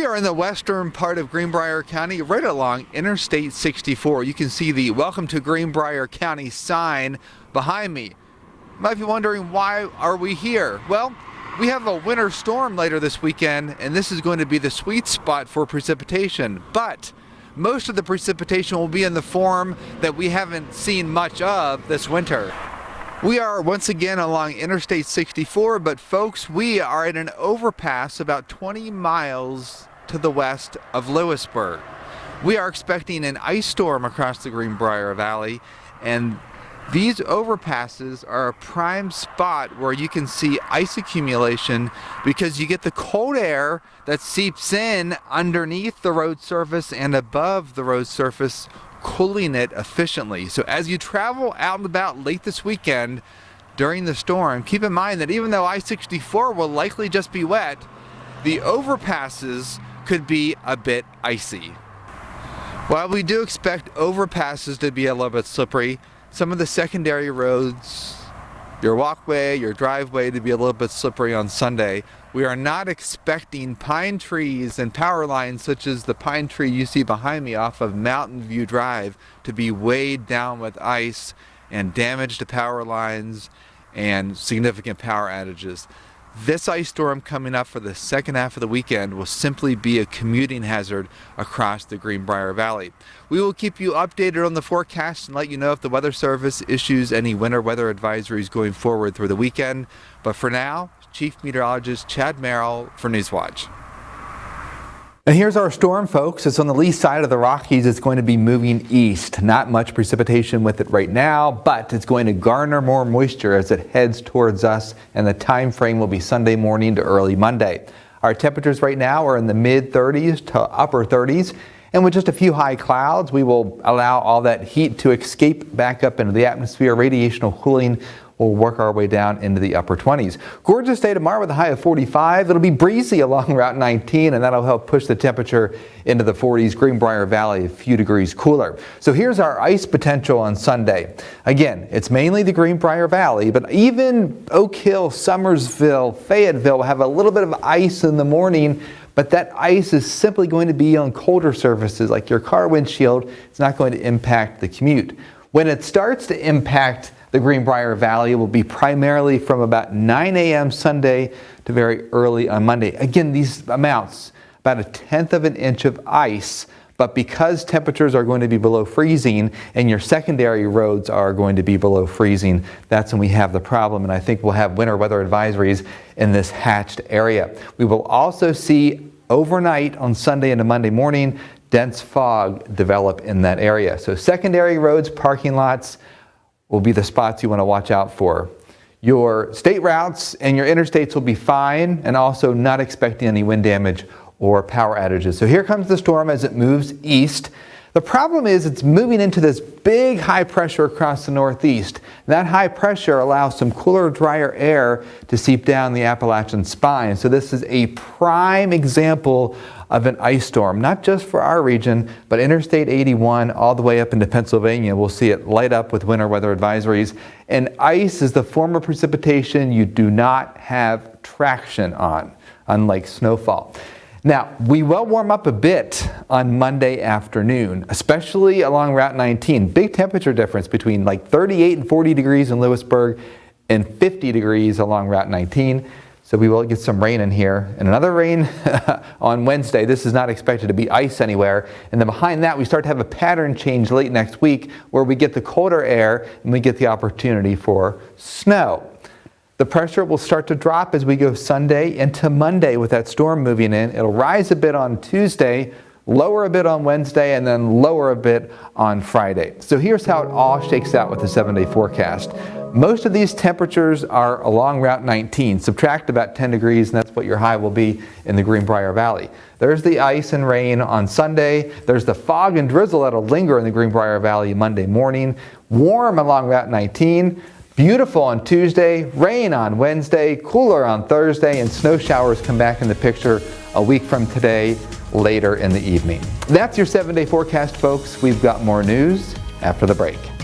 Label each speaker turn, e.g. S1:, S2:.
S1: We are in the western part of Greenbrier County, right along Interstate 64. You can see the Welcome to Greenbrier County sign behind me. You might be wondering, why are we here? Well, we have a winter storm later this weekend, and this is going to be the sweet spot for precipitation. But most of the precipitation will be in the form that we haven't seen much of this winter. We are once again along Interstate 64, but folks, we are at an overpass about 20 miles to the west of Lewisburg. We are expecting an ice storm across the Greenbrier Valley, and these overpasses are a prime spot where you can see ice accumulation because you get the cold air that seeps in underneath the road surface and above the road surface, cooling it efficiently. So as you travel out and about late this weekend during the storm, keep in mind that even though I-64 will likely just be wet, the overpasses could be a bit icy. While we do expect overpasses to be a little bit slippery, some of the secondary roads, your walkway, your driveway, to be a little bit slippery on Sunday. We are not expecting pine trees and power lines such as the pine tree you see behind me off of Mountain View Drive to be weighed down with ice and damage to power lines and significant power outages. This ice storm coming up for the second half of the weekend will simply be a commuting hazard across the Greenbrier Valley. We will keep you updated on the forecast and let you know if the Weather Service issues any winter weather advisories going forward through the weekend. But for now, Chief Meteorologist Chad Merrill for Newswatch. And here's our storm, folks. It's on the lee side of the Rockies. It's going to be moving east. Not much precipitation with it right now, but it's going to garner more moisture as it heads towards us, and the time frame will be Sunday morning to early Monday. Our temperatures right now are in the mid 30s to upper 30s, and with just a few high clouds, we will allow all that heat to escape back up into the atmosphere. Radiational cooling will work our way down into the upper 20s. Gorgeous day tomorrow with a high of 45. It'll be breezy along Route 19, and that'll help push the temperature into the 40s. Greenbrier Valley a few degrees cooler. So here's our ice potential on Sunday. Again, it's mainly the Greenbrier Valley, but even Oak Hill, Summersville, Fayetteville will have a little bit of ice in the morning. But that ice is simply going to be on colder surfaces like your car windshield. It's not going to impact the commute. When it starts to impact the Greenbrier Valley, will be primarily from about 9 a.m. Sunday to very early on Monday. Again, these amounts, about 1/10 of an inch of ice, but because temperatures are going to be below freezing and your secondary roads are going to be below freezing, that's when we have the problem, and I think we'll have winter weather advisories in this hatched area. We will also see overnight on Sunday into Monday morning, dense fog develop in that area. So secondary roads, parking lots, will be the spots you want to watch out for. Your state routes and your interstates will be fine, and also not expecting any wind damage or power outages. So here comes the storm as it moves east. The problem is it's moving into this big high pressure across the northeast. That high pressure allows some cooler, drier air to seep down the Appalachian spine. So this is a prime example of an ice storm, not just for our region, but Interstate 81 all the way up into Pennsylvania. We'll see it light up with winter weather advisories. And ice is the form of precipitation you do not have traction on, unlike snowfall. Now, we will warm up a bit on Monday afternoon, especially along Route 19. Big temperature difference between like 38 and 40 degrees in Lewisburg and 50 degrees along Route 19. So we will get some rain in here, and another rain on Wednesday. This is not expected to be ice anywhere. And then behind that, we start to have a pattern change late next week where we get the colder air and we get the opportunity for snow. The pressure will start to drop as we go Sunday into Monday with that storm moving in. It'll rise a bit on Tuesday, lower a bit on Wednesday, and then lower a bit on Friday. So here's how it all shakes out with the 7-day forecast. Most of these temperatures are along Route 19. Subtract about 10 degrees, and that's what your high will be in the Greenbrier Valley. There's the ice and rain on Sunday. There's the fog and drizzle that'll linger in the Greenbrier Valley Monday morning. Warm along Route 19. Beautiful on Tuesday, rain on Wednesday, cooler on Thursday, and snow showers come back in the picture a week from today, later in the evening. That's your 7-day forecast, folks. We've got more news after the break.